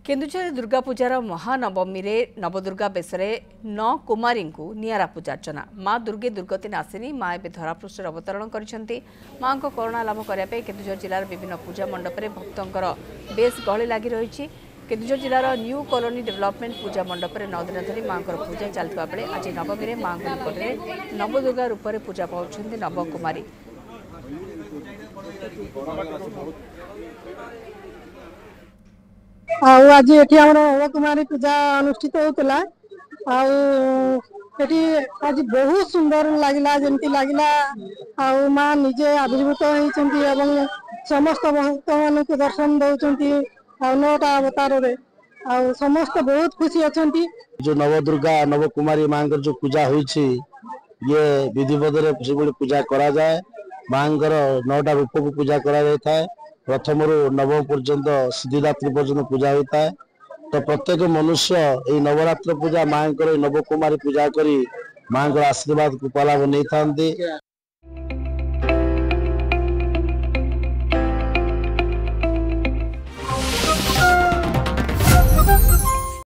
केन्दुझर दुर्गा पूजार महानवमी रे नवदुर्गा बेसरे 9 कुमारी को नियारा पूजार्चना माँ दुर्गे दुर्गति नासिनी माँ ए धरापृष्ठ अवतरण कर माँ को करुणा लाभ करने केन्दुझर जिलार विभिन्न पूजा मंडप में भक्तर बेस गहली लगी रही। केन्दुझर जिलार न्यू कॉलोनी डेवलपमेंट पूजा मंडप में 9 दिन धरी माँ पूजा चलता बेले आज नवमी माँ निकट में नवदुर्गा रूप में पूजा पाँच नवकुमारी। आज ये नवकुमारी पूजा अनुष्ठित होता आज बहुत सुंदर लगला जमती लगला माँ निजे आविर्भूत होती समस्त भक्त मान को दर्शन दौरान 9टा अवतार समस्त बहुत खुशी अच्छा। जो नवदुर्गा नवकुमारी माँ जो पूजा हुई ये विधिवत पूजा करा जाए। माँ 9टा रूप को पूजा करा जाता है। प्रथम नवम पर्यंत सिद्धिदात्री पर्यंत पूजा होता है। तो प्रत्येक मनुष्य ये नवरात्र पूजा माँ नवकुमारी पूजा करी माँ आशीर्वाद को पलाभ नहीं था।